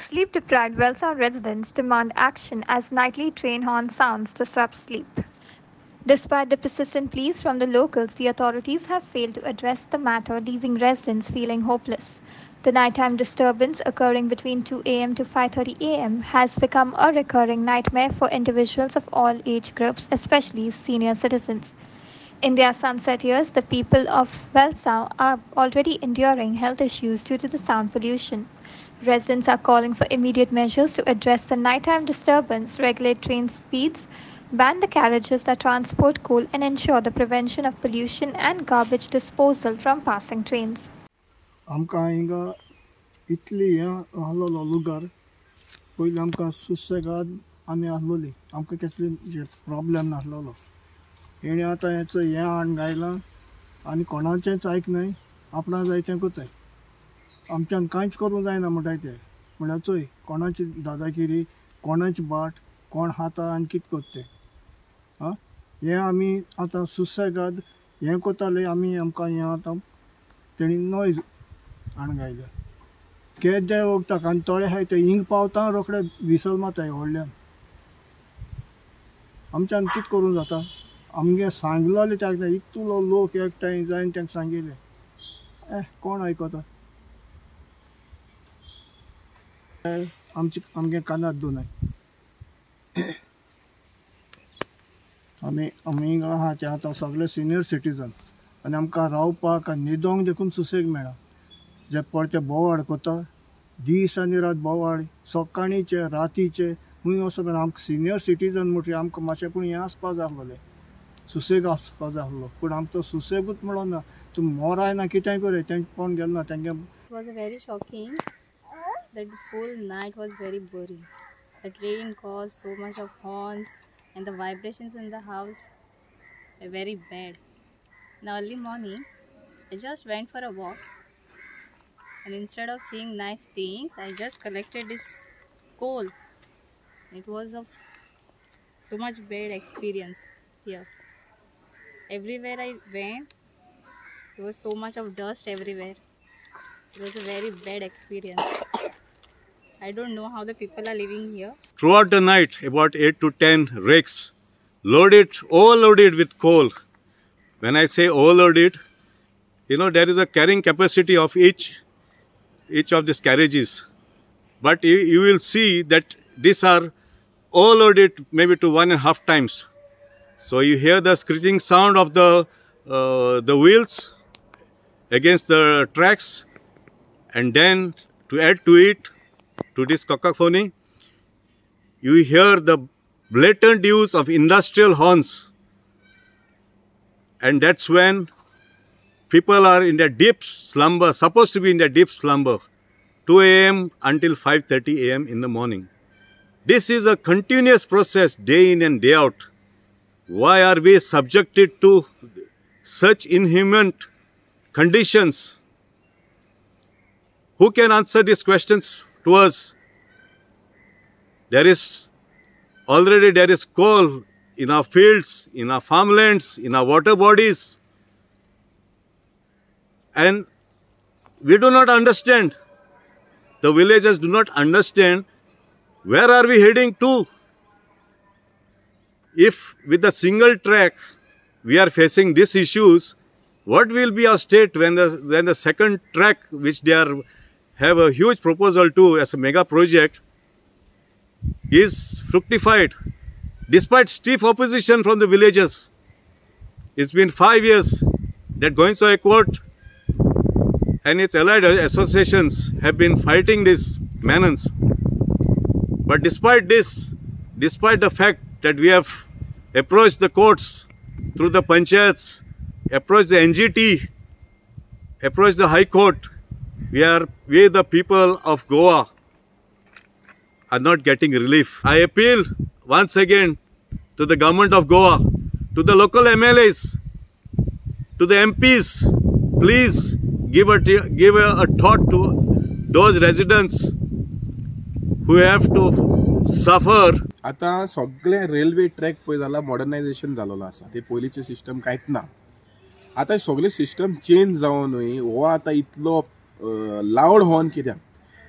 Sleep-deprived Wellsound residents demand action as nightly train horn sounds disrupt sleep. Despite the persistent pleas from the locals, the authorities have failed to address the matter, leaving residents feeling hopeless. The nighttime disturbance occurring between 2 a.m. to 5:30 a.m. has become a recurring nightmare for individuals of all age groups, especially senior citizens. In their sunset years, the people of Wellsound are already enduring health issues due to the sound pollution. Residents are calling for immediate measures to address the nighttime disturbance, regulate train speeds, ban the carriages that transport coal, and ensure the prevention of pollution and garbage disposal from passing trains. आमकां हिंगा इतली आहलोलो लुगार पयलीं आमकां सुसेगाद आमी आहलोली आमकां कसले problem नासलोलो हेणे आतां हें हाडून घायलां आनी कोणाचेंच आयकनाय आपणा जाय तें कोताय आमच्यान कांयच करूंक जायना म्हणटाय ते म्हळ्यार चोय कोणाची दादागिरी कोणाची बाट कोण हाता आनी कितें कोत्ता तें हें आमी आतां सुसेगाद हें कोताले आमी आमकां हें आतां तेणी नॉयज हाडून घायल्या केदे वखदाक आनी थोडे आहाय ते हिंग पावता रोखडे विसल माताय व्हडल्यान आमच्यान कितें करूंक जाता आमगे सांगलोले ताका इतलो लोक एकठांय जायन तांकां सांगिल्लें कोण आयकता आमगे कानार दोनाय आमी हिंगा आहा ते आतां सगळे सिनियर सिटीजन आनी आमकां रावपाक आनी न्हिदोंक देखून सुसेग मेळना जे पडटे बोवाळ कोता दीस आनी रात बोवाळ सकाळीचे रातीचे खूंय वचप आमकां सिनियर सिटीजन म्हणटरी आमकां मातशें पूण हें आसपा जाय आसलोलें सुसेग आसपा जाय आसलो पूण आमकां सुसेगूच म्हणना तूं मोराय ना कितेंय कर तेंचे कोण गेलो ना तेंगे. It was very shocking that the full night was very boring. The train caused so much of horns and the vibrations in the house were very bad. In the early morning, I just went for a walk and instead of seeing nice things, I just collected this coal. It was of so much bad experience here. Everywhere I went, there was so much of dust everywhere. It was a very bad experience. I don't know how the people are living here. Throughout the night, about 8 to 10 rakes, overloaded with coal. When I say overloaded, there is a carrying capacity of each of these carriages. But you will see that these are overloaded maybe to 1.5 times. So you hear the screeching sound of the wheels against the tracks, and then to add to it, to this cacophony, you hear the blatant use of industrial horns, and that's when people are in their deep slumber, supposed to be in their deep slumber, 2 a.m. until 5:30 a.m. in the morning. This is a continuous process, day in and day out. Why are we subjected to such inhuman conditions? Who can answer these questions to us? There is coal in our fields, in our farmlands, in our water bodies, and we do not understand. The villagers do not understand where are we heading to. If with a single track we are facing these issues, what will be our state when the second track, which they have a huge proposal to as a mega project, is fructified despite stiff opposition from the villagers? It's been 5 years that Goinso Accord and its allied associations have been fighting this menace. But despite this, despite the fact that we have approached the courts through the panchayats, approached the NGT, approached the High Court, we the people of Goa are not getting relief. I appeal once again to the government of Goa, to the local MLAs, to the MPs, please give a thought to those residents who have to suffer. आता सगळे railway track पळय जाला modernisation जालोलो आसा ते पयलींचे system कांयच ना आता सगळे सिस्टम चेंज जावनूय हो आता इतलो लावड हॉर्न कित्याक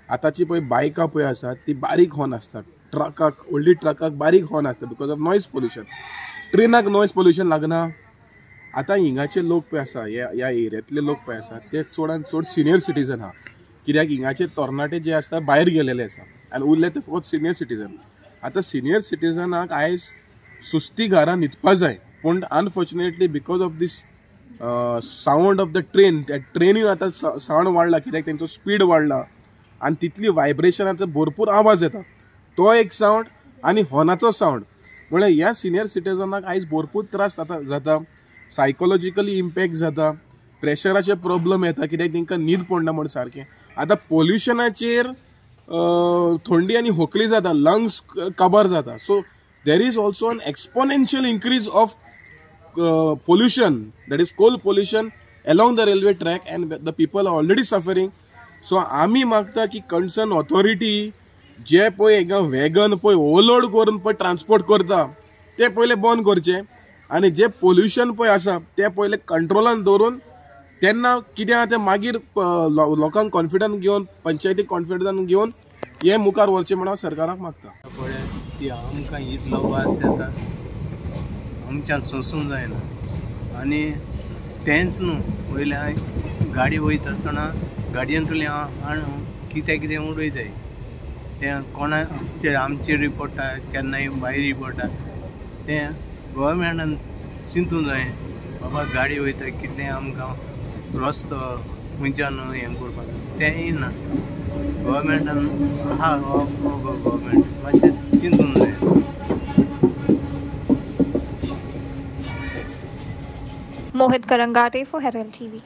आतांची पळय बायकां पळय आसात ती बारीक हॉर्न आसतात, ट्रकाक व्हडली ट्रकाक बारीक हॉर्न आसता बिकॉज ऑफ नॉयज पोल्युशन. ट्रेनाक नॉयज पोल्युशन लागना. आतां हिंगाचे लोक पळय आसा ह्या एरियांतले लोक पळय आसा ते चडान चड सिनियर सिटीजन आहा, कित्याक हिंगाचे तरणाटे जे आसता भायर गेलेले आसा आनी उरले ते फकत सिनियर सिटीजन. आतां सिनियर सिटीजनाक आयज सुस्ती घरां न्हिदपा जाय, पूण unfortunately because of this sound of the train, त्या ट्रेनीन आतां सावंड वाडला कित्याक तेंचो स्पीड वाडला आनी तितली वायब्रेशनाचो भरपूर आवाज येता. तो एक सावंड आनी हॉर्नाचो सावंड म्हळ्यार ह्या सिनियर सिटीजनाक आयज भरपूर त्रास जाता, सायकोलॉजिकली इम्पॅक्ट जाता, प्रेशराचे प्रॉब्लेम येता कित्याक तांकां न्हीद पडना म्हण सारकें. आतां पोल्युशनाचेर थंडी आनी होकली जाता, लंग्स काबार जाता. So there is also an exponential increase of pollution, that is coal pollution along the railway track, and the people are already suffering. So आमी मागता की कन्सर्न ऑथॉरिटी जे पळय हांगा वॅगन पळय ओवरलोड करून पळय ट्रान्सपोर्ट करता ते पयले बंद करचे आनी जे पोल्युशन पळय आसा ते पयले कंट्रोलान दवरून तेन्ना कितें आहा तें मागीर लोकांक कॉन्फिडन्स घेवन पंचायतीक कॉन्फिडन्स घेवन हे मुखार व्हरचें म्हणून हांव सरकाराक मागता. पळय ती आमकां इतलो वास येता, आमच्यान सोंसूंक जायना. आनी तेंच न्हू वयल्या गाडी वयता आसतना गाडयेंतली हाडून कितें कितें उडयताय तें कोणाचेर आमचेर पडटा केन्नाय भायर पडटा. तें गोवोरमेंटान चिंतूंक जाय बाबा गाडी वयता कितलें आमकां रस्तो खंयच्यान हें करपाक तेंय ना. गोवोरमेंटान आहा गोवोरमेंट मातशें चिंतूंक जाय. Mohit Karangate for Herald TV.